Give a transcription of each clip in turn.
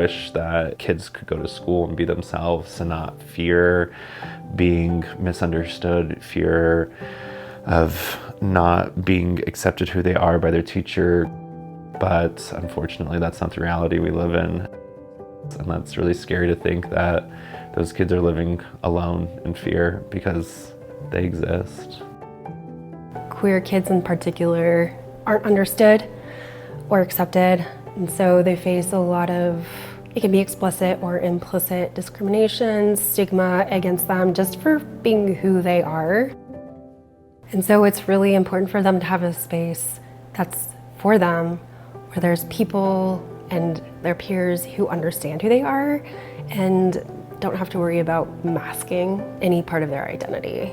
wish that kids could go to school and be themselves and not fear being misunderstood, fear of not being accepted who they are by their teacher. But unfortunately, that's not the reality we live in. And that's really scary to think that those kids are living alone in fear because they exist. Queer kids in particular aren't understood or accepted, and so they face a lot of, it can be explicit or implicit discrimination, stigma against them just for being who they are. And so it's really important for them to have a space that's for them, where there's people and their peers who understand who they are and don't have to worry about masking any part of their identity.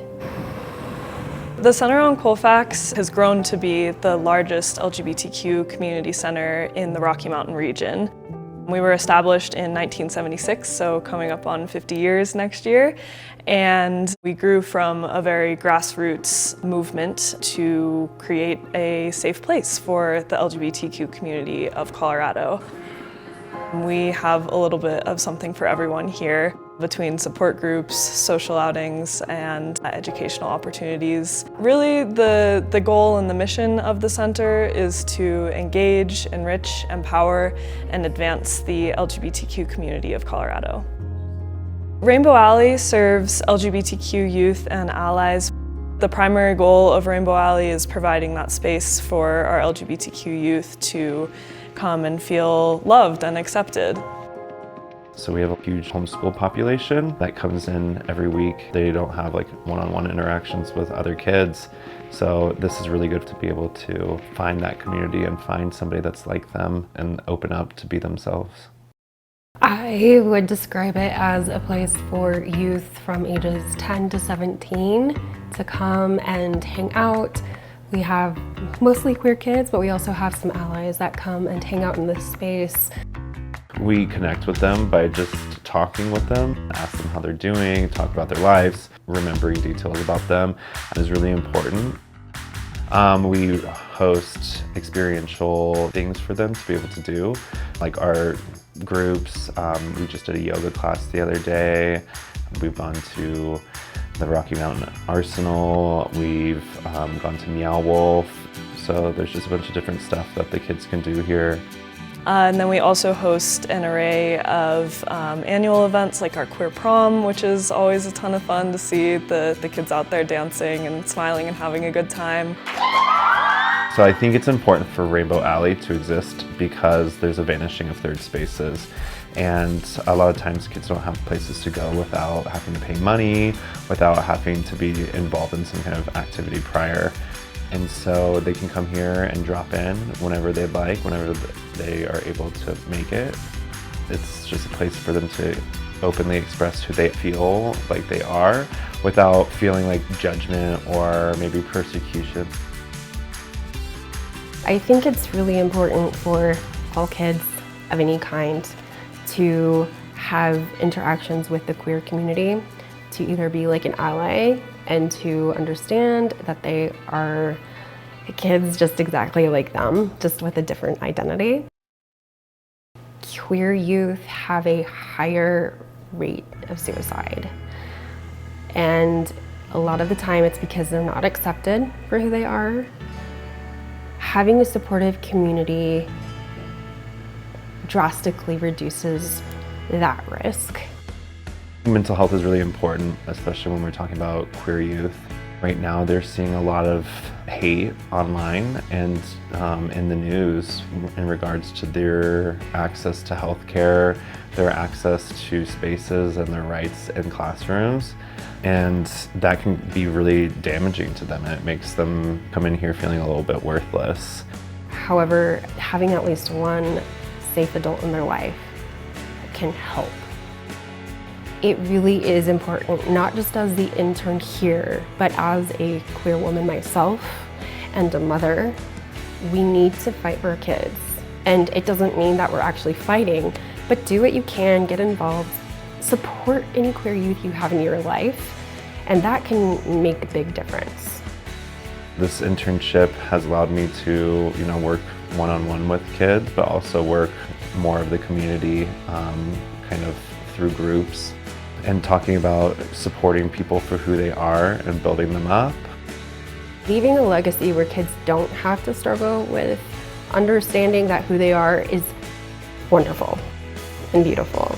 The Center on Colfax has grown to be the largest LGBTQ community center in the Rocky Mountain region. We were established in 1976, so coming up on 50 years next year, and we grew from a very grassroots movement to create a safe place for the LGBTQ community of Colorado. We have a little bit of something for everyone here, between support groups, social outings, and educational opportunities. Really, the goal and the mission of the center is to engage, enrich, empower, and advance the LGBTQ community of Colorado. Rainbow Alley serves LGBTQ youth and allies. The primary goal of Rainbow Alley is providing that space for our LGBTQ youth to come and feel loved and accepted. So we have a huge homeschool population that comes in every week. They don't have like one-on-one interactions with other kids. So this is really good to be able to find that community and find somebody that's like them and open up to be themselves. I would describe it as a place for youth from ages 10 to 17 to come and hang out. We have mostly queer kids, but we also have some allies that come and hang out in this space. We connect with them by just talking with them, ask them how they're doing, talk about their lives, remembering details about them is really important. We host experiential things for them to be able to do, like art groups. We just did a yoga class the other day. We've gone to the Rocky Mountain Arsenal. We've gone to Meow Wolf. So there's just a bunch of different stuff that the kids can do here. And then we also host an array of annual events like our Queer Prom, which is always a ton of fun to see the kids out there dancing and smiling and having a good time. So I think it's important for Rainbow Alley to exist because there's a vanishing of third spaces. And a lot of times kids don't have places to go without having to pay money, without having to be involved in some kind of activity prior. And so they can come here and drop in whenever they'd like, whenever they are able to make it. It's just a place for them to openly express who they feel like they are without feeling like judgment or maybe persecution. I think it's really important for all kids of any kind to have interactions with the queer community, to either be like an ally and to understand that they are kids just exactly like them, just with a different identity. Queer youth have a higher rate of suicide. And a lot of the time it's because they're not accepted for who they are. Having a supportive community drastically reduces that risk. Mental health is really important, especially when we're talking about queer youth. Right now they're seeing a lot of hate online and in the news in regards to their access to healthcare, their access to spaces and their rights in classrooms. And that can be really damaging to them. It makes them come in here feeling a little bit worthless. However, having at least one safe adult in their life can help. It really is important, not just as the intern here, but as a queer woman myself and a mother. We need to fight for our kids. And it doesn't mean that we're actually fighting, but do what you can, get involved, support any queer youth you have in your life, and that can make a big difference. This internship has allowed me to, work one-on-one with kids, but also work more of the community kind of through groups, and talking about supporting people for who they are and building them up. Leaving a legacy where kids don't have to struggle with understanding that who they are is wonderful and beautiful.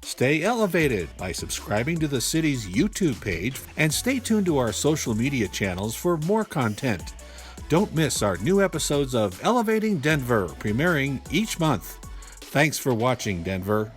Stay elevated by subscribing to the city's YouTube page and stay tuned to our social media channels for more content. Don't miss our new episodes of Elevating Denver, premiering each month. Thanks for watching, Denver.